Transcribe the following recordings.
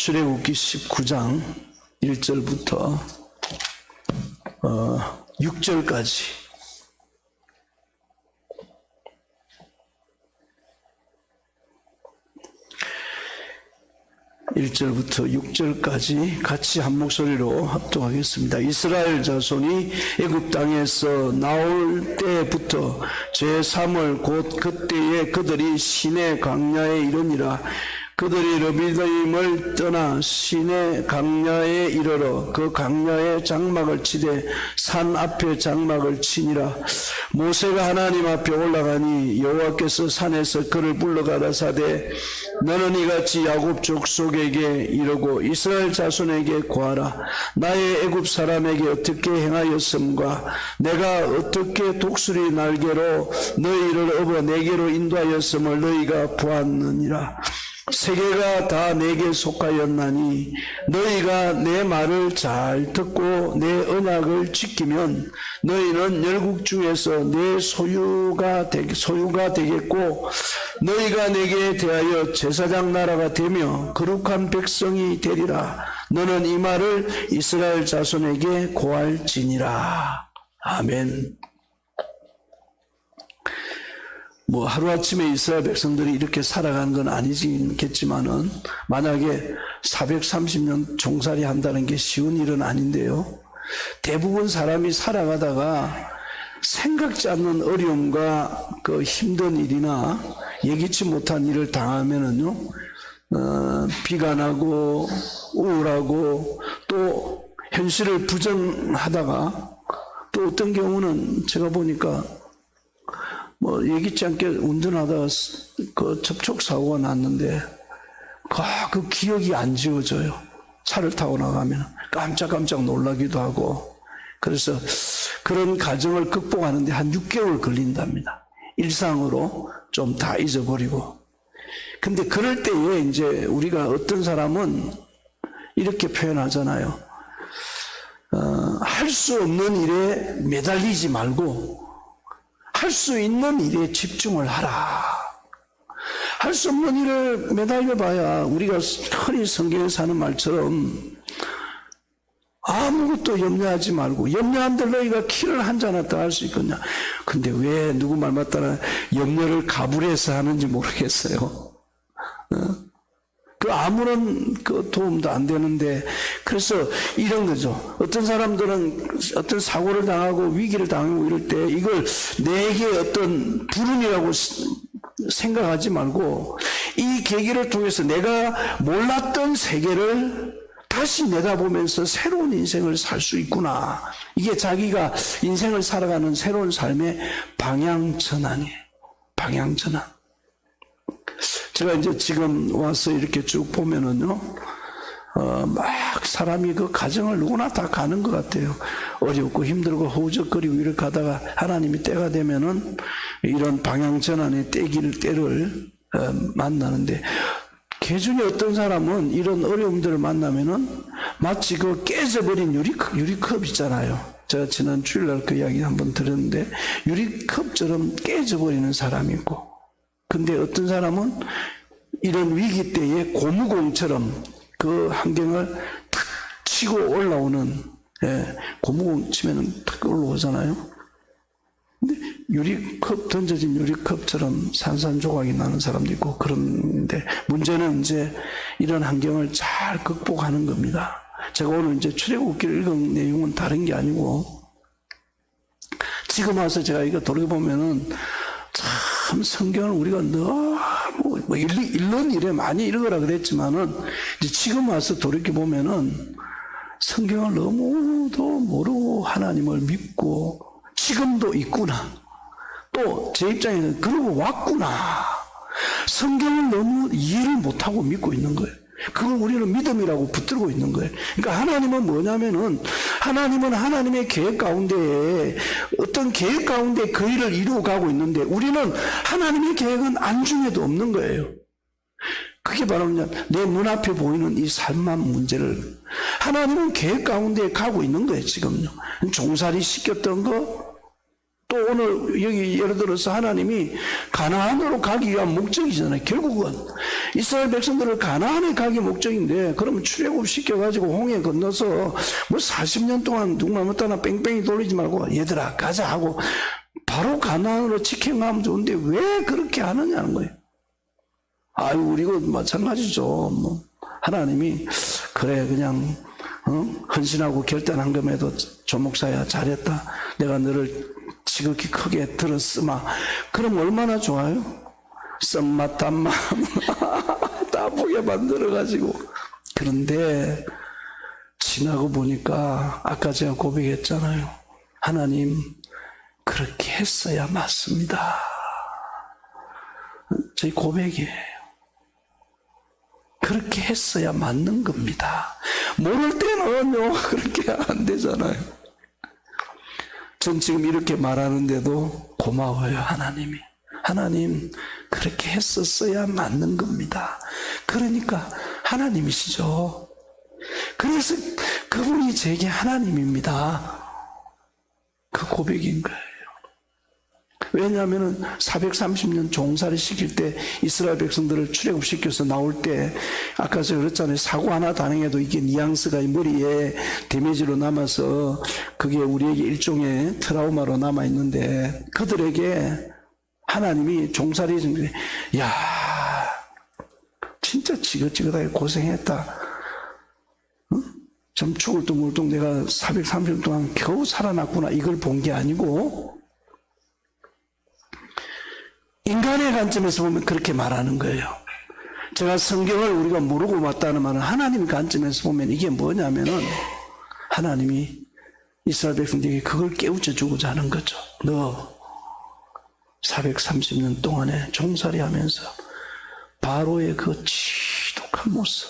출애굽기 19장 1절부터 6절까지 같이 한 목소리로 합독하겠습니다. 이스라엘 자손이 애굽 땅에서 나올 때부터 제3월 곧 그때에 그들이 시내 광야에 이르니라. 그들이 르비딤을 떠나 시내 광야에 이르러 그 광야에 장막을 치되 산 앞에 장막을 치니라. 모세가 하나님 앞에 올라가니 여호와께서 산에서 그를 불러 가라사대 너는 이같이 야곱 족속에게 이르고 이스라엘 자손에게 고하라. 나의 애굽 사람에게 어떻게 행하였음과 내가 어떻게 독수리 날개로 너희를 업어 내게로 인도하였음을 너희가 보았느니라. 세계가 다 내게 속하였나니 너희가 내 말을 잘 듣고 내 언약을 지키면 너희는 열국 중에서 내 소유가 되겠고 너희가 내게 대하여 제사장 나라가 되며 거룩한 백성이 되리라. 너는 이 말을 이스라엘 자손에게 고할지니라. 아멘. 하루아침에 이스라엘 백성들이 이렇게 살아가는 건 아니겠지만은 만약에 430년 종살이 한다는 게 쉬운 일은 아닌데요. 대부분 사람이 살아가다가 생각지 않는 어려움과 그 힘든 일이나 예기치 못한 일을 당하면은요, 비관하고 우울하고 또 현실을 부정하다가 또 어떤 경우는 제가 보니까 예기치 않게 운전하다가 그 접촉사고가 났는데, 그 기억이 안 지워져요. 차를 타고 나가면 깜짝깜짝 놀라기도 하고. 그래서 그런 과정을 극복하는데 한 6개월 걸린답니다. 일상으로 좀 다 잊어버리고. 근데 그럴 때에 이제 우리가 어떤 사람은 이렇게 표현하잖아요. 할 수 없는 일에 매달리지 말고 할 수 있는 일에 집중을 하라. 할 수 없는 일을 매달려봐야 우리가 흔히 성경에서 하는 말처럼 아무것도 염려하지 말고, 염려한들 너희가 키를 한 잔 했다 할 수 있겠냐. 근데 왜 누구 말 맞다나 염려를 가불해서 하는지 모르겠어요. 그 아무런 그 도움도 안 되는데, 그래서 이런 거죠. 어떤 사람들은 어떤 사고를 당하고 위기를 당하고 이럴 때 이걸 내게 어떤 불운이라고 생각하지 말고 이 계기를 통해서 내가 몰랐던 세계를 다시 내다보면서 새로운 인생을 살 수 있구나. 이게 자기가 인생을 살아가는 새로운 삶의 방향전환이에요. 방향전환. 제가 이제 지금 와서 이렇게 쭉 보면은요, 막 사람이 그 가정을 누구나 다 가는 것 같아요. 어렵고 힘들고 허우적거리고 이렇게 가다가 하나님이 때가 되면은 이런 방향전환의 때를 만나는데, 개중에 어떤 사람은 이런 어려움들을 만나면은 마치 그 깨져버린 유리컵 있잖아요. 제가 지난 주일날 그 이야기 한번 들었는데, 유리컵처럼 깨져버리는 사람이 있고, 근데 어떤 사람은 이런 위기 때에 고무공처럼 그 환경을 탁 치고 올라오는, 고무공 치면은 탁 올라오잖아요. 근데 던져진 유리컵처럼 산산조각이 나는 사람도 있고. 그런데 문제는 이제 이런 환경을 잘 극복하는 겁니다. 제가 오늘 이제 출애굽기를 읽은 내용은 다른 게 아니고, 지금 와서 제가 이거 돌아보면은 참 성경을 우리가 너무 읽는 일에 많이 읽으라 그랬지만은 이제 지금 와서 돌이켜보면은 성경을 너무도 모르고 하나님을 믿고 지금도 있구나. 또 제 입장에는 그러고 왔구나. 성경을 너무 이해를 못하고 믿고 있는 거예요. 그걸 우리는 믿음이라고 붙들고 있는 거예요. 그러니까 하나님은 뭐냐면은, 하나님은 하나님의 계획 가운데에 어떤 계획 가운데 그 일을 이루어 가고 있는데, 우리는 하나님의 계획은 안중에도 없는 거예요. 그게 바로 내 눈앞에 보이는 이 삶만 문제를, 하나님은 계획 가운데 가고 있는 거예요. 지금요. 종살이 시켰던 거, 또 오늘 여기 예를 들어서 하나님이 가나안으로 가기 위한 목적이잖아요. 결국은 이스라엘 백성들을 가나안에 가기 목적인데, 그러면 출애굽 시켜가지고 홍해 건너서 뭐 40년 동안 누구나 못하나 뺑뺑이 돌리지 말고 얘들아 가자 하고 바로 가나안으로 직행하면 좋은데 왜 그렇게 하느냐는 거예요. 아유, 우리도 마찬가지죠. 뭐 하나님이 그래 그냥 헌신하고 결단한 것에도 조목사야 잘했다. 내가 너를 지극히 크게 들었으마. 그럼 얼마나 좋아요? 썸맛 단맛 다 보게 만들어가지고. 그런데 지나고 보니까 아까 제가 고백했잖아요. 하나님 그렇게 했어야 맞습니다. 저희 고백이에요. 그렇게 했어야 맞는 겁니다. 모를 때는요 그렇게 안 되잖아요. 전 지금 이렇게 말하는데도 고마워요. 하나님 그렇게 했었어야 맞는 겁니다. 그러니까 하나님이시죠. 그래서 그분이 제게 하나님입니다. 그 고백인 거예요. 왜냐하면 430년 종살이 시킬 때 이스라엘 백성들을 출애굽시켜서 나올 때 아까 제가 그랬잖아요. 사고 하나 단행해도 이게 뉘앙스가 머리에 데미지로 남아서 그게 우리에게 일종의 트라우마로 남아있는데, 그들에게 하나님이 종살이 해준 야 진짜 지긋지긋하게 고생했다. 응? 좀 죽을 둥물둥 내가 430년 동안 겨우 살아났구나, 이걸 본 게 아니고 인간의 관점에서 보면 그렇게 말하는 거예요. 제가 성경을 우리가 모르고 왔다는 말은 하나님 관점에서 보면 이게 뭐냐면은 하나님이 이스라엘 백성들에게 그걸 깨우쳐 주고자 하는 거죠. 너 430년 동안에 종살이 하면서 바로의 그 지독한 모습,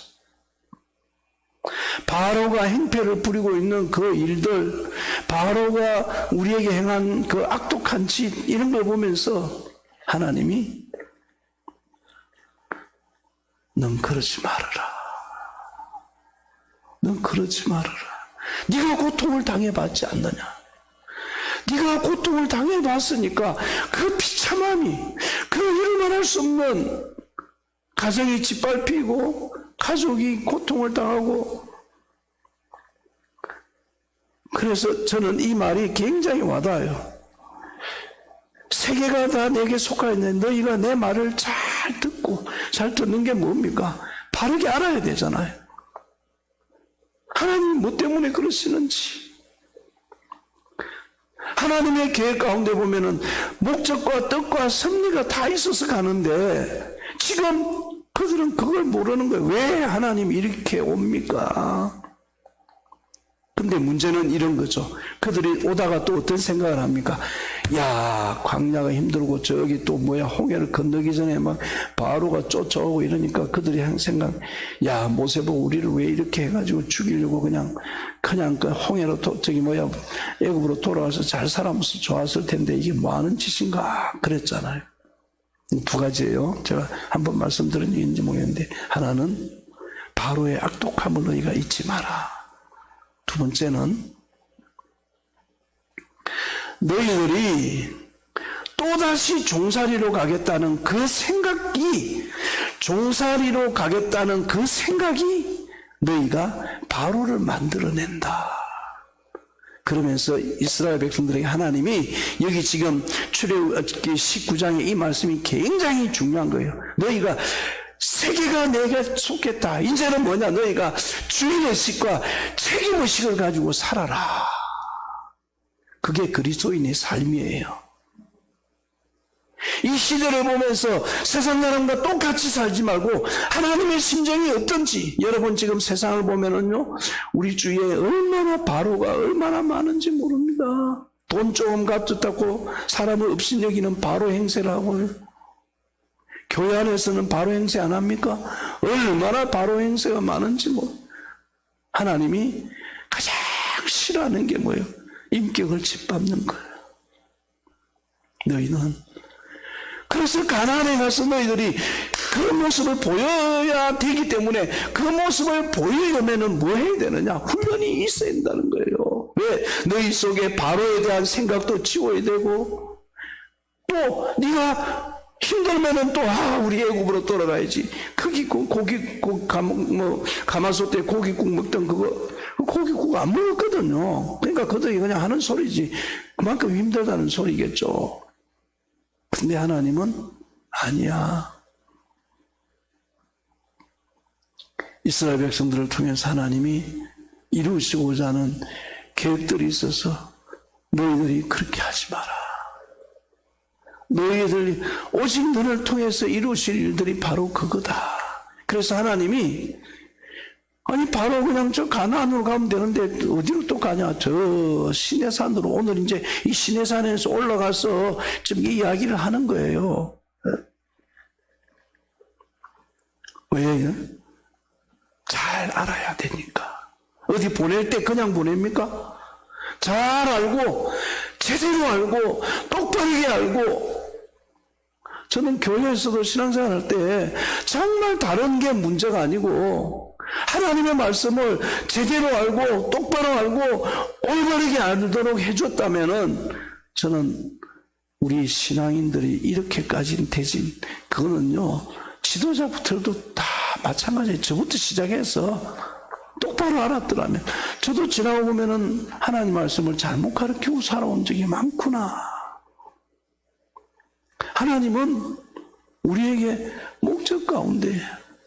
바로가 행패를 부리고 있는 그 일들, 바로가 우리에게 행한 그 악독한 짓, 이런 걸 보면서 하나님이 넌 그러지 말아라. 넌 그러지 말아라. 네가 고통을 당해봤지 않느냐. 네가 고통을 당해봤으니까 그 비참함이, 그 일어날 수 없는 가정이 짓밟히고 가족이 고통을 당하고. 그래서 저는 이 말이 굉장히 와닿아요. 세계가 다 내게 속하 있는데 너희가 내 말을 잘 듣고, 잘 듣는 게 뭡니까? 바르게 알아야 되잖아요. 하나님이 뭐 때문에 그러시는지. 하나님의 계획 가운데 보면은 목적과 뜻과 섭리가 다 있어서 가는데 지금 그들은 그걸 모르는 거예요. 왜 하나님이 이렇게 옵니까? 근데 문제는 이런 거죠. 그들이 오다가 또 어떤 생각을 합니까? 야, 광야가 힘들고 저기 또 뭐야, 홍해를 건너기 전에 막 바로가 쫓아오고 이러니까 그들이 한 생각, 야, 모세 보고 우리를 왜 이렇게 해가지고 죽이려고 그냥 그 홍해로 저기 뭐야, 애굽으로 돌아와서 잘 살아면서 좋았을 텐데 이게 뭐 하는 짓인가 그랬잖아요. 두 가지예요. 제가 한번 말씀드린 얘기인지 모르겠는데, 하나는 바로의 악독함을 너희가 잊지 마라. 두 번째는 너희들이 또다시 종살이로 가겠다는 그 생각이, 종살이로 가겠다는 그 생각이 너희가 바로를 만들어낸다. 그러면서 이스라엘 백성들에게 하나님이 여기 지금 출애굽기 19장의 이 말씀이 굉장히 중요한 거예요. 너희가 세계가 내게 속했다. 이제는 뭐냐? 너희가 주인의식과 책임의식을 가지고 살아라. 그게 그리스도인의 삶이에요. 이 시대를 보면서 세상 사람과 똑같이 살지 말고 하나님의 심정이 어떤지. 여러분 지금 세상을 보면은요, 우리 주위에 얼마나 바로가 얼마나 많은지 모릅니다. 돈 조금 갖췄다고 사람을 업신여기는 바로 행세를 하고요. 교회 안에서는 바로 행세 안 합니까? 얼마나 바로 행세가 많은지 하나님이 가장 싫어하는 게 뭐예요? 인격을 짓밟는 거예요. 너희는 그래서 가나안에 가서 너희들이 그 모습을 보여야 되기 때문에 그 모습을 보이려면 뭐 해야 되느냐? 훈련이 있어야 된다는 거예요. 왜? 너희 속에 바로에 대한 생각도 지워야 되고, 또 네가 힘들면은 또 우리 애굽으로 돌아가야지. 고기국 가마솥에 고기국 먹던 그거 고기국 안 먹었거든요. 그러니까 그들이 그냥 하는 소리지. 그만큼 힘들다는 소리겠죠. 근데 하나님은 아니야. 이스라엘 백성들을 통해서 하나님이 이루시고자 하는 계획들이 있어서 너희들이 그렇게 하지 마라. 너희들 오직 너를 통해서 이루실 일들이 바로 그거다. 그래서 하나님이 바로 그냥 저 가나안으로 가면 되는데 어디로 또 가냐? 저 시내산으로. 오늘 이제 이 시내산에서 올라가서 지금 이 이야기를 하는 거예요. 왜? 잘 알아야 되니까. 어디 보낼 때 그냥 보냅니까? 잘 알고 제대로 알고 똑바르게 알고. 저는 교회에서도 신앙생활 할 때 정말 다른 게 문제가 아니고 하나님의 말씀을 제대로 알고 똑바로 알고 올바르게 알도록 해줬다면은 저는 우리 신앙인들이 이렇게까지는 되진, 그거는요 지도자부터도 다 마찬가지예요. 저부터 시작해서 똑바로 알았더라면. 저도 지나고 보면은 하나님 말씀을 잘못 가르치고 살아온 적이 많구나. 하나님은 우리에게 목적 가운데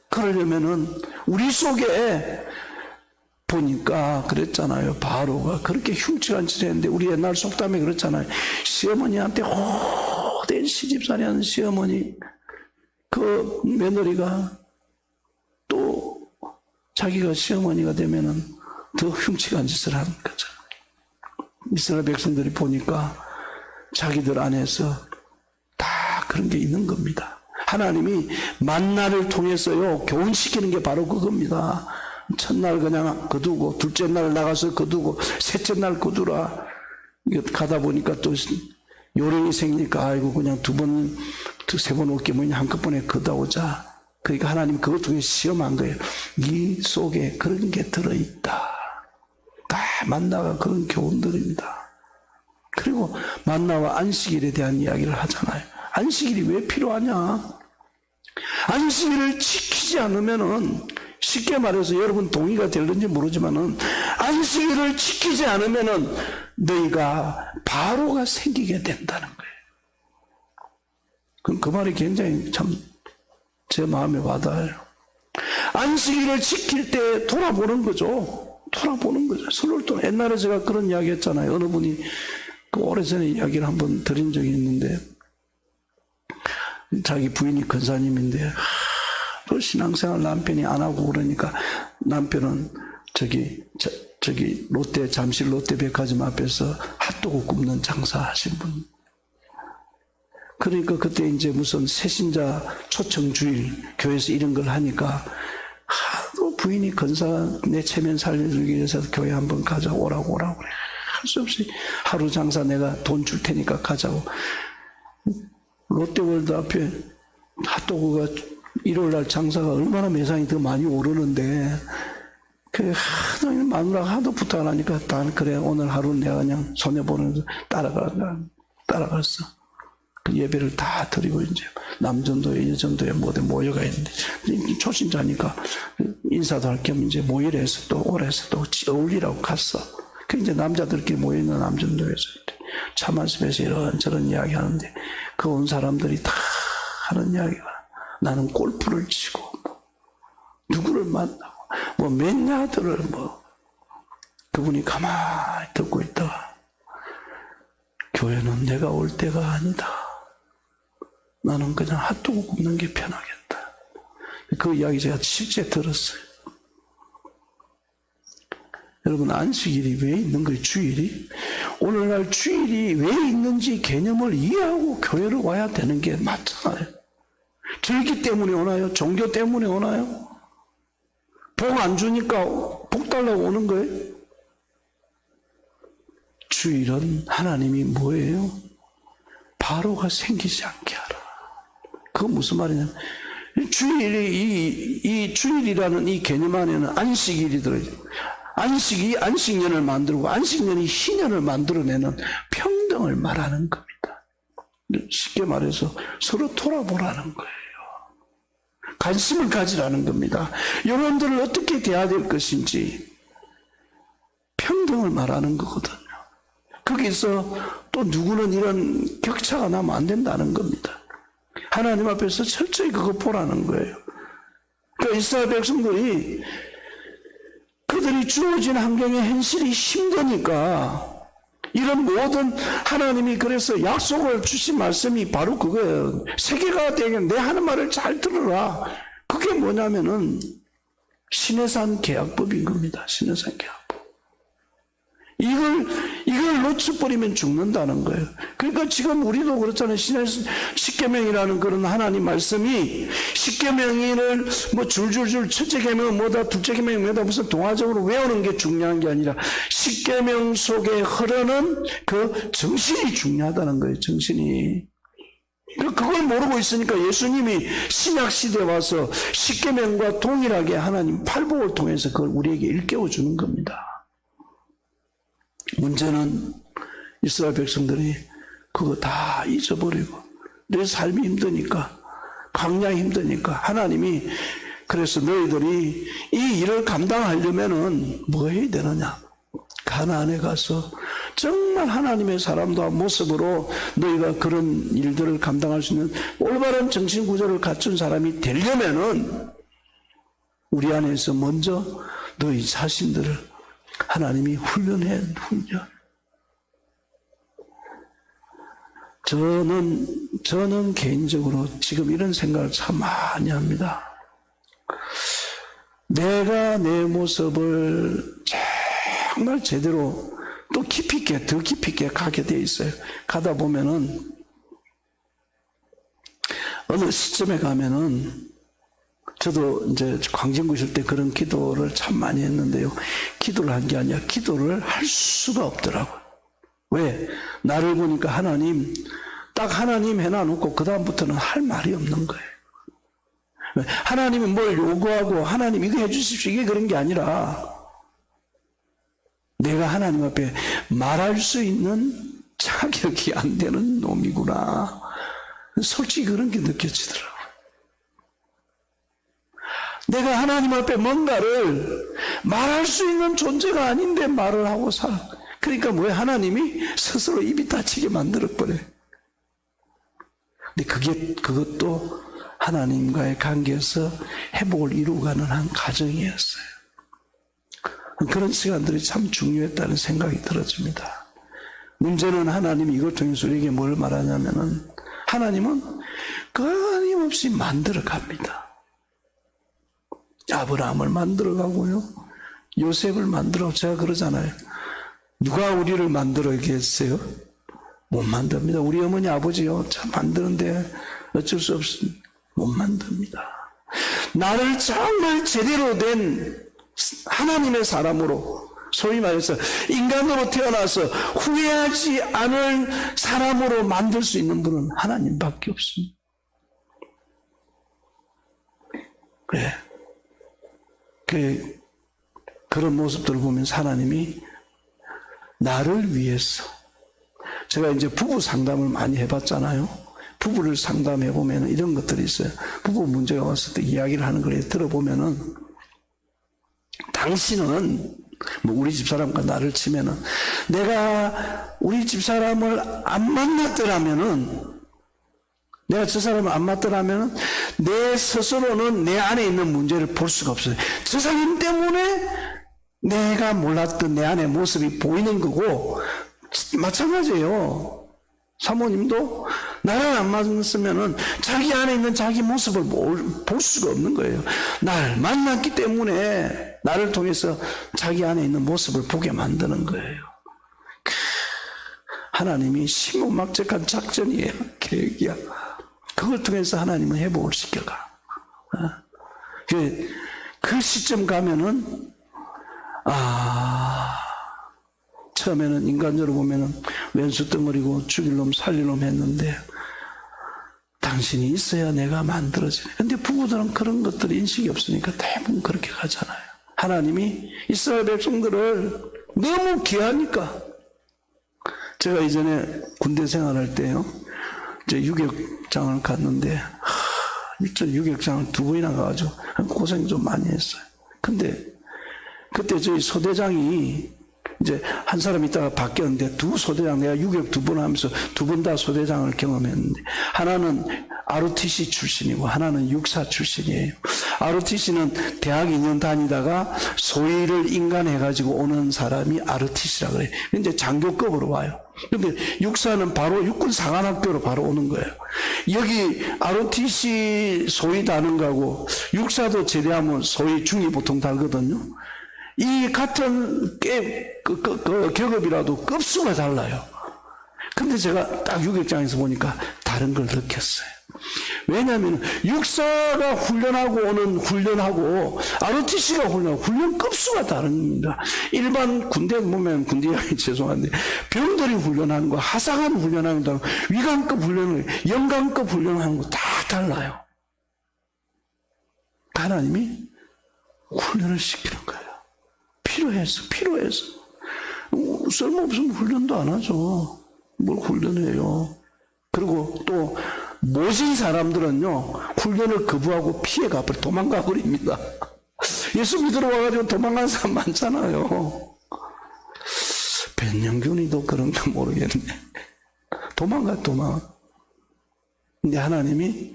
그러려면은 우리 속에 보니까 그랬잖아요. 바로가 그렇게 흉측한 짓을 했는데 우리 옛날 속담에 그렇잖아요. 시어머니한테 호된 시집살이 하는 시어머니, 그 며느리가 또 자기가 시어머니가 되면은 더 흉측한 짓을 하는 거죠. 이스라엘 백성들이 보니까 자기들 안에서 다 그런 게 있는 겁니다. 하나님이 만나를 통해서요 교훈시키는 게 바로 그겁니다. 첫날 그냥 거두고 둘째 날 나가서 거두고 셋째 날 거두라. 이거 가다 보니까 또 요령이 생기니까 아이고 그냥 두 번, 두세 번 올게 뭐냐 한꺼번에 거두오자. 그러니까 하나님 그것 통해 시험한 거예요. 이 속에 그런 게 들어있다. 다 만나가 그런 교훈들입니다. 그리고 만나와 안식일에 대한 이야기를 하잖아요. 안식일이 왜 필요하냐? 안식일을 지키지 않으면은, 쉽게 말해서 여러분 동의가 될는지 모르지만은 안식일을 지키지 않으면은 너희가 바로가 생기게 된다는 거예요. 그럼 그 말이 굉장히 참 제 마음에 와닿아요. 안식일을 지킬 때 돌아보는 거죠. 돌아보는 거죠. 서로를 또 옛날에 제가 그런 이야기 했잖아요. 어느 분이 그 오래전에 이야기를 한번 드린 적이 있는데, 자기 부인이 근사님인데 또 신앙생활 남편이 안 하고 그러니까 남편은 저기 롯데 잠실 롯데백화점 앞에서 핫도그 굽는 장사하신 분. 그러니까 그때 이제 무슨 새신자 초청 주일 교회에서 이런 걸 하니까 하도 부인이 근사 내 체면 살려주기 위해서 교회 한번 가자 오라고 그래. 할 수 없이 하루 장사 내가 돈 줄 테니까 가자고. 롯데월드 앞에 핫도그가 일요일날 장사가 얼마나 매상이 더 많이 오르는데, 그 하도 마누라가 하도 부탁을 하니까 난 그래 오늘 하루는 내가 그냥 손해보면서 따라갔어. 그 예배를 다 드리고 이제 남전도에 여전도에 모여가 있는데 초신자니까 인사도 할 겸 이제 모이라 해서 또 오라 해서 또 어울리라고 갔어. 그 이제 남자들끼리 모여있는 남전도에서 차 말씀에서 이런저런 이야기 하는데 그 온 사람들이 다 하는 이야기가 나는 골프를 치고 누구를 만나고 몇 야드를 그분이 가만히 듣고 있다가 교회는 내가 올 때가 아니다. 나는 그냥 핫도그 굽는 게 편하겠다. 그 이야기 제가 실제 들었어요. 여러분 안식일이 왜 있는 거예요? 주일이? 오늘날 주일이 왜 있는지 개념을 이해하고 교회를 와야 되는 게 맞잖아요. 즐기 때문에 오나요? 종교 때문에 오나요? 복 안 주니까 복 달라고 오는 거예요? 주일은 하나님이 뭐예요? 바로가 생기지 않게 하라. 그건 무슨 말이냐면 주일이, 이 주일이라는 이 개념 안에는 안식일이 들어있어요. 안식이 안식년을 만들고 안식년이 희년을 만들어내는 평등을 말하는 겁니다. 쉽게 말해서 서로 돌아보라는 거예요. 관심을 가지라는 겁니다. 여러분들을 어떻게 대해야 될 것인지 평등을 말하는 거거든요. 거기서 또 누구는 이런 격차가 나면 안 된다는 겁니다. 하나님 앞에서 철저히 그거 보라는 거예요. 그러니까 이스라엘 백성들이 그들이 주어진 환경의 현실이 힘드니까 이런 모든 하나님이 그래서 약속을 주신 말씀이 바로 그거예요. 세계가 되게 내 하는 말을 잘 들어라. 그게 뭐냐면은 시내산 계약법인 겁니다. 시내산 계약법. 이걸 놓쳐버리면 죽는다는 거예요. 그러니까 지금 우리도 그렇잖아요. 십계명이라는 그런 하나님 말씀이 십계명을 뭐 줄줄줄 첫째 계명은 뭐다, 둘째 계명은 뭐다 무슨 동화적으로 외우는 게 중요한 게 아니라 십계명 속에 흐르는 그 정신이 중요하다는 거예요. 정신이. 그걸 모르고 있으니까 예수님이 신약 시대에 와서 십계명과 동일하게 하나님 팔복을 통해서 그걸 우리에게 일깨워 주는 겁니다. 문제는 이스라엘 백성들이 그거 다 잊어버리고 내 삶이 힘드니까 광야에 힘드니까 하나님이 그래서 너희들이 이 일을 감당하려면은 뭐 해야 되느냐? 가나안에 가서 정말 하나님의 사람과 모습으로 너희가 그런 일들을 감당할 수 있는 올바른 정신구조를 갖춘 사람이 되려면은 우리 안에서 먼저 너희 자신들을 하나님이 훈련해. 저는 개인적으로 지금 이런 생각을 참 많이 합니다. 내가 내 모습을 정말 제대로 또 깊이 있게, 더 깊이 있게 가게 돼 있어요. 가다 보면은 어느 시점에 가면은 저도 이제 광진구 있을 때 그런 기도를 참 많이 했는데요. 기도를 한 게 아니라 기도를 할 수가 없더라고요. 왜? 나를 보니까 하나님, 딱 하나님 해놔놓고 그다음부터는 할 말이 없는 거예요. 하나님이 뭘 요구하고 하나님 이거 해주십시오. 이게 그런 게 아니라 내가 하나님 앞에 말할 수 있는 자격이 안 되는 놈이구나. 솔직히 그런 게 느껴지더라고요. 내가 하나님 앞에 뭔가를 말할 수 있는 존재가 아닌데 말을 하고 살아. 그러니까 뭐야? 하나님이 스스로 입이 다치게 만들어버려요. 근데 그것도 하나님과의 관계에서 회복을 이루어가는 한 과정이었어요. 그런 시간들이 참 중요했다는 생각이 들어집니다. 문제는 하나님이 이걸 통해서 우리에게 뭘 말하냐면은 하나님은 끊임없이 만들어갑니다. 아브라함을 만들어가고요. 요셉을 만들어. 제가 그러잖아요. 누가 우리를 만들어겠어요? 못 만듭니다. 우리 어머니 아버지요. 참 만드는데 어쩔 수 없습니다. 못 만듭니다. 나를 정말 제대로 된 하나님의 사람으로 소위 말해서 인간으로 태어나서 후회하지 않을 사람으로 만들 수 있는 분은 하나님밖에 없습니다. 그래. 그런 모습들을 보면서 하나님이 나를 위해서 제가 이제 부부 상담을 많이 해봤잖아요. 부부를 상담해 보면 이런 것들이 있어요. 부부 문제가 왔을 때 이야기를 하는 걸 들어보면은 당신은 뭐 우리 집사람과 나를 치면은 내가 우리 집사람을 안 만났더라면은 내가 저 사람을 안 맞더라면 내 스스로는 내 안에 있는 문제를 볼 수가 없어요. 저 사람 때문에 내가 몰랐던 내 안의 모습이 보이는 거고 마찬가지예요. 사모님도 나를 안 만났으면 자기 안에 있는 자기 모습을 볼 수가 없는 거예요. 날 만났기 때문에 나를 통해서 자기 안에 있는 모습을 보게 만드는 거예요. 하나님이 신무막측한 작전이에요. 계획이야. 그걸 통해서 하나님은 회복을 시켜가. 그 시점 가면은 처음에는 인간적으로 보면은 왼수 덩어리고 죽일 놈 살릴 놈 했는데 당신이 있어야 내가 만들어지네. 근데 부부들은 그런 것들 인식이 없으니까 대부분 그렇게 가잖아요. 하나님이 이스라엘 백성들을 너무 귀하니까. 제가 이전에 군대 생활할 때요, 이제 유격장을 갔는데, 유격장을 2번이나 가가지고 고생 좀 많이 했어요. 근데 그때 저희 소대장이 이제 한 사람 있다가 바뀌었는데, 두 소대장, 내가 유격 2번 하면서 2번 다 소대장을 경험했는데, 하나는 ROTC 출신이고 하나는 육사 출신이에요. ROTC는 대학 2년 다니다가 소위를 인간해가지고 오는 사람이 ROTC라 그래요. 이제 장교급으로 와요. 근데 육사는 바로 육군 상한학교로 바로 오는 거예요. 여기 ROTC 소위 다는 거하고 육사도 제대하면 소위 중위 보통 달거든요. 이 같은 계급이라도 급수가 달라요. 근데 제가 딱 유격장에서 보니까 다른 걸 느꼈어요. 왜냐하면 육사가 훈련하고 오는 훈련하고 ROTC가 훈련하고 훈련 급수가 다릅니다. 일반 군대 보면 군대 이야기 죄송한데 병들이 훈련하는 거, 하사관 훈련하는 거, 위관급 훈련을, 영관급 훈련하는 거 다 달라요. 하나님이 훈련을 시키는 거예요. 필요해서. 쓸모없으면 훈련도 안 하죠. 뭘 훈련해요. 그리고 또 모진 사람들은요, 훈련을 거부하고 피해가 버려 도망가 버립니다. 예수 믿으러 와가지고 도망간 사람 많잖아요. 변영균이도 그런가 모르겠네. 도망가. 근데 하나님이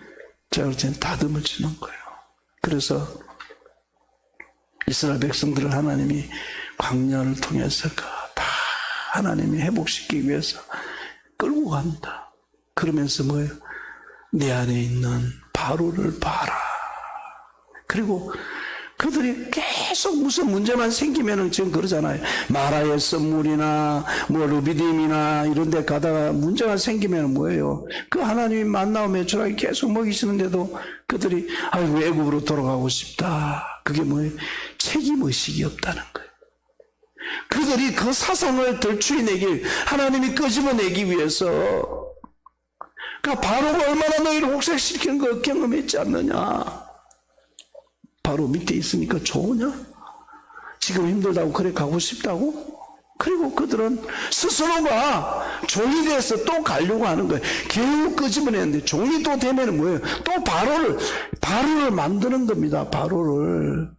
제가 볼 때는 다듬어 주는 거예요. 그래서 이스라엘 백성들을 하나님이 광야를 통해서 다 하나님이 회복시키기 위해서 끌고 갑니다. 그러면서 뭐예요? 내 안에 있는 바로를 봐라. 그리고 그들이 계속 무슨 문제만 생기면은 지금 그러잖아요. 마라의 썸물이나 뭐 르비딤이나 이런 데 가다가 문제가 생기면 뭐예요? 그 하나님이 만나고 매출하게 계속 먹이시는데도 그들이 아이고 애굽으로 돌아가고 싶다. 그게 뭐예요? 책임의식이 없다는 거예요. 그들이 그 사성을 덜추이내기, 하나님이 끄집어내기 위해서, 그러니까 바로가 얼마나 너희를 혹색시키는 걸 경험했지 않느냐. 바로 밑에 있으니까 좋으냐? 지금 힘들다고 그래 가고 싶다고? 그리고 그들은 스스로가 종이 돼서 또 가려고 하는 거예요. 겨우 끄집어내는데 종이 또 되면 뭐예요? 또 바로를 만드는 겁니다. 바로를.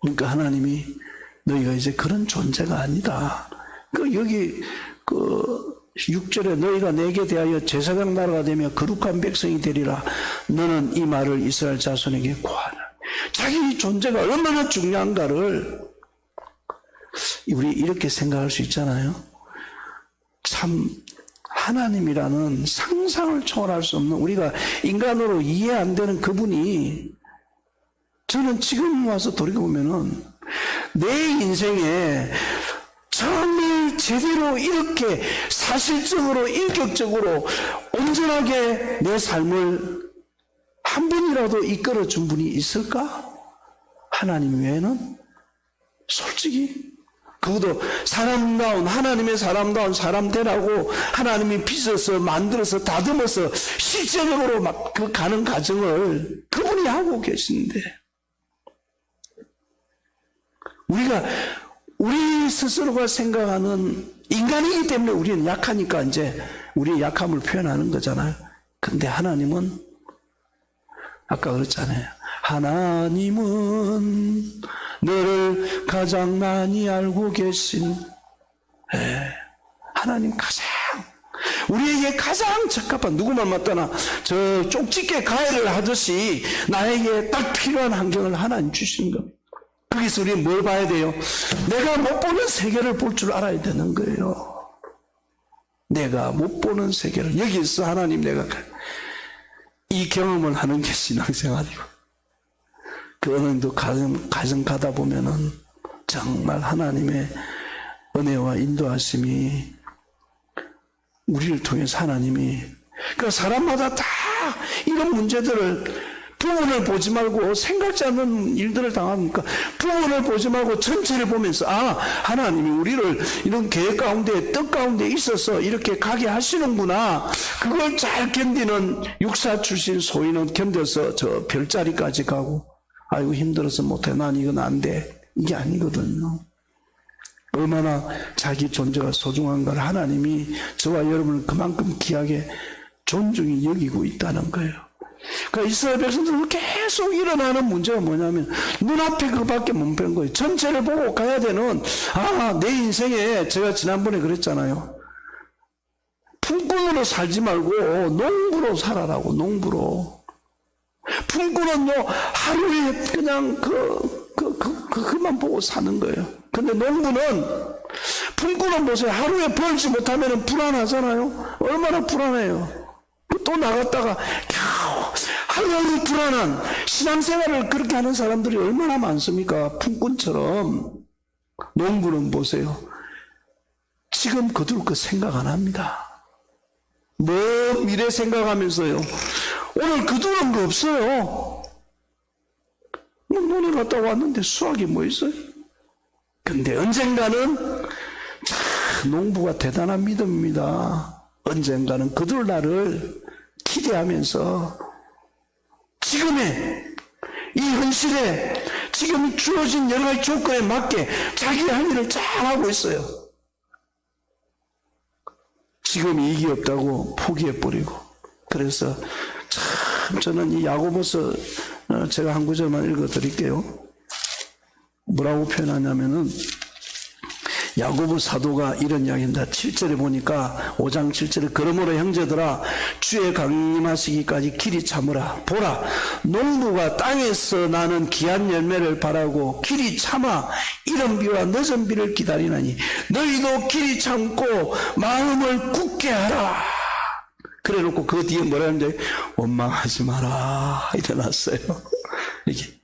그러니까 하나님이 너희가 이제 그런 존재가 아니다. 여기 6절에 너희가 내게 대하여 제사장 나라가 되며 거룩한 백성이 되리라. 너는 이 말을 이스라엘 자손에게 고하라. 자기 존재가 얼마나 중요한가를 우리 이렇게 생각할 수 있잖아요. 참 하나님이라는 상상을 초월할 수 없는, 우리가 인간으로 이해 안 되는 그분이, 저는 지금 와서 돌이켜보면은 내 인생에 정말 제대로 이렇게 사실적으로 인격적으로 온전하게 내 삶을 한 분이라도 이끌어 준 분이 있을까? 하나님 외에는 솔직히 그것도 사람다운, 하나님의 사람다운 사람 되라고 하나님이 빚어서 만들어서 다듬어서 실제적으로 막 그 가는 과정을 그분이 하고 계신데, 우리 스스로가 생각하는, 인간이기 때문에 우리는 약하니까 이제 우리의 약함을 표현하는 거잖아요. 근데 하나님은 아까 그랬잖아요. 하나님은 너를 가장 많이 알고 계신, 하나님 우리에게 가장 적합한, 누구만 맞다나 저 쪽집게 가해를 하듯이 나에게 딱 필요한 환경을 하나님 주시는 겁니다. 거기서 우리는 뭘 봐야 돼요? 내가 못 보는 세계를 볼 줄 알아야 되는 거예요. 내가 못 보는 세계를, 여기서 하나님 내가 이 경험을 하는 게 신앙생활이고, 그 어느 가정 가다 보면은 정말 하나님의 은혜와 인도하심이 우리를 통해서 하나님이, 그러니까 사람마다 다 이런 문제들을 부분을 보지 말고 생각지 않는 일들을 당하니까 부분을 보지 말고 전체를 보면서 하나님이 우리를 이런 계획 가운데 뜻 가운데 있어서 이렇게 가게 하시는구나. 그걸 잘 견디는 육사 출신 소인은 견뎌서 저 별자리까지 가고 아이고 힘들어서 못해 난 이건 안 돼. 이게 아니거든요. 얼마나 자기 존재가 소중한가를 하나님이 저와 여러분을 그만큼 귀하게 존중히 여기고 있다는 거예요. 그러니까 이스라엘 백성들은 계속 일어나는 문제가 뭐냐면 눈앞에 그거밖에 못 본 거예요. 전체를 보고 가야 되는 내 인생에 제가 지난번에 그랬잖아요. 품꾼으로 살지 말고 농부로 살아라고. 농부로. 품꾼은요 하루에 그냥 그만 보고 사는 거예요. 근데 농부는 품꾼은 보세요. 하루에 벌지 못하면 불안하잖아요. 얼마나 불안해요. 또 나갔다가 하루하루 불안한 신앙생활을 그렇게 하는 사람들이 얼마나 많습니까? 품꾼처럼. 농부는 보세요. 지금 거둘 거 생각 안 합니다. 먼 미래 생각하면서요. 오늘 거두는 거 없어요. 논에 갔다 왔는데 수확이 뭐 있어요? 근데 언젠가는 농부가 대단한 믿음입니다. 언젠가는 거둘 날을 기대하면서 지금의 이 현실에 지금 주어진 여러 가지 조건에 맞게 자기 할 일을 잘하고 있어요. 지금 이익이 없다고 포기해버리고. 그래서 참 저는 이 야고보서 제가 한 구절만 읽어드릴게요. 뭐라고 표현하냐면은 야고보 사도가 이런 이야기입니다. 7절에 보니까 5장 7절에 그러므로 형제들아 주의 강림하시기까지 길이 참으라. 보라 농부가 땅에서 나는 귀한 열매를 바라고 길이 참아 이른 비와 늦은 비를 기다리나니 너희도 길이 참고 마음을 굳게 하라. 그래 놓고 그 뒤에 뭐라 하는데 원망하지 마라 일어났어요. 이렇게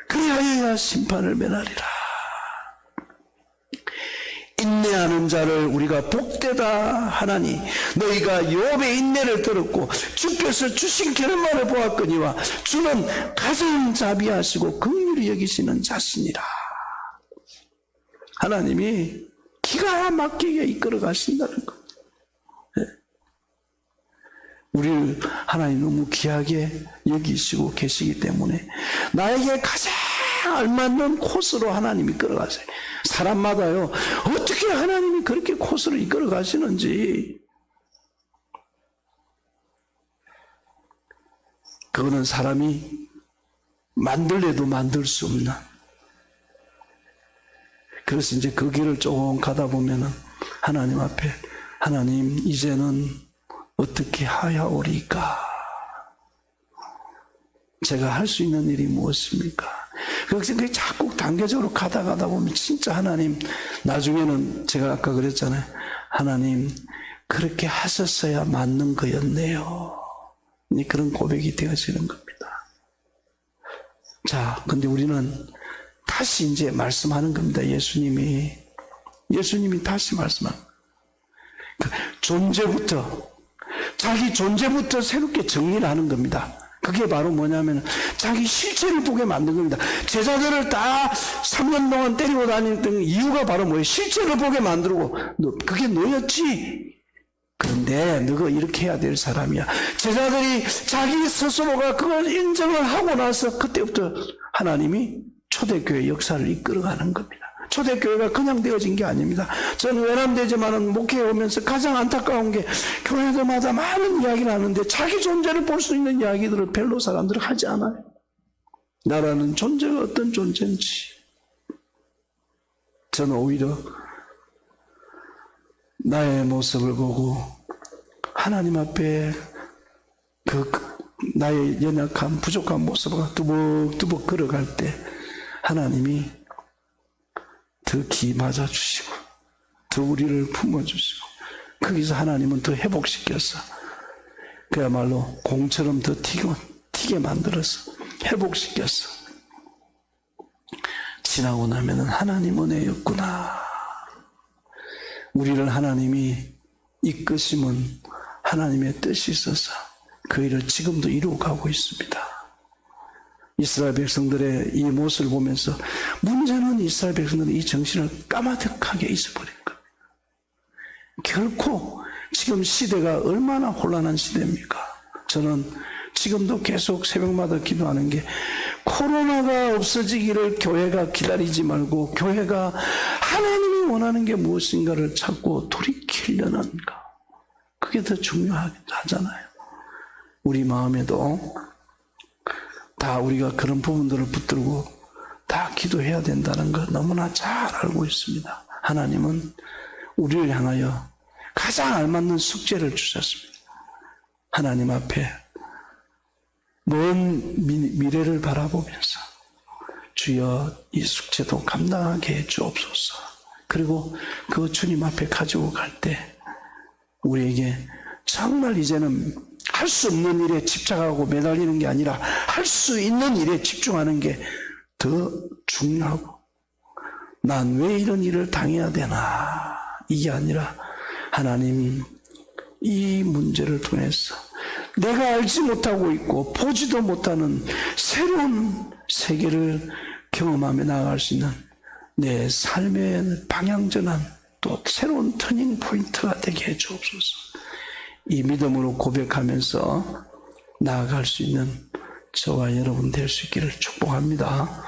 그리하여야 심판을 면하리라. 인내하는 자를 우리가 복되다 하나니 너희가 욥의 인내를 들었고 주께서 주신 결말을 보았거니와 주는 가장 자비하시고 긍휼히 여기시는 자신이라. 하나님이 기가 막히게 이끌어 가신다는 것. 우리를 하나님 너무 귀하게 여기시고 계시기 때문에 나에게 가장 알맞는 코스로 하나님이 이끌어가세요. 사람마다요 어떻게 하나님이 그렇게 코스로 이끌어 가시는지 그거는 사람이 만들래도 만들 수 없는. 그래서 이제 그 길을 조금 가다 보면은 하나님 앞에 하나님 이제는 어떻게 하야오리까? 제가 할 수 있는 일이 무엇입니까? 그래서 그게 자꾸 단계적으로 가다 보면 진짜 하나님 나중에는 제가 아까 그랬잖아요. 하나님 그렇게 하셨어야 맞는 거였네요. 그런 고백이 되어지는 겁니다. 자, 근데 우리는 다시 이제 말씀하는 겁니다. 예수님이 다시 말씀하는 존재부터 자기 존재부터 새롭게 정리를 하는 겁니다. 그게 바로 뭐냐면 자기 실체를 보게 만든 겁니다. 제자들을 다 3년 동안 때리고 다녔던 이유가 바로 뭐예요? 실체를 보게 만들고 그게 너였지. 그런데 너가 이렇게 해야 될 사람이야. 제자들이 자기 스스로가 그걸 인정을 하고 나서 그때부터 하나님이 초대교회 역사를 이끌어가는 겁니다. 초대교회가 그냥 되어진 게 아닙니다. 저는 외람되지만은 목회에 오면서 가장 안타까운 게 교회들마다 많은 이야기를 하는데 자기 존재를 볼 수 있는 이야기들을 별로 사람들이 하지 않아요. 나라는 존재가 어떤 존재인지. 저는 오히려 나의 모습을 보고 하나님 앞에 나의 연약한 부족한 모습을 두벅두벅 걸어갈 때 하나님이 더 기 맞아주시고 더 우리를 품어주시고 거기서 하나님은 더 회복시켜서 그야말로 공처럼 더 튀게 만들어서 회복시켜서 지나고 나면은 하나님 은혜였구나. 우리를 하나님이 이끄심은 하나님의 뜻이 있어서 그 일을 지금도 이루어가고 있습니다. 이스라엘 백성들의 이 모습을 보면서 문제는 이스라엘 백성들이 이 정신을 까마득하게 잊어버린 거예요. 결코 지금 시대가 얼마나 혼란한 시대입니까? 저는 지금도 계속 새벽마다 기도하는 게 코로나가 없어지기를 교회가 기다리지 말고 교회가 하나님이 원하는 게 무엇인가를 찾고 돌이키려는 것. 그게 더 중요하잖아요. 우리 마음에도 다 우리가 그런 부분들을 붙들고 다 기도해야 된다는 걸 너무나 잘 알고 있습니다. 하나님은 우리를 향하여 가장 알맞는 숙제를 주셨습니다. 하나님 앞에 먼 미래를 바라보면서 주여 이 숙제도 감당하게 해 주옵소서. 그리고 그 주님 앞에 가지고 갈 때 우리에게 정말 이제는 할 수 없는 일에 집착하고 매달리는 게 아니라 할 수 있는 일에 집중하는 게 더 중요하고, 난 왜 이런 일을 당해야 되나, 이게 아니라 하나님 이 문제를 통해서 내가 알지 못하고 있고 보지도 못하는 새로운 세계를 경험하며 나아갈 수 있는 내 삶의 방향전환, 또 새로운 터닝 포인트가 되게 해 주옵소서. 이 믿음으로 고백하면서 나아갈 수 있는 저와 여러분 될 수 있기를 축복합니다.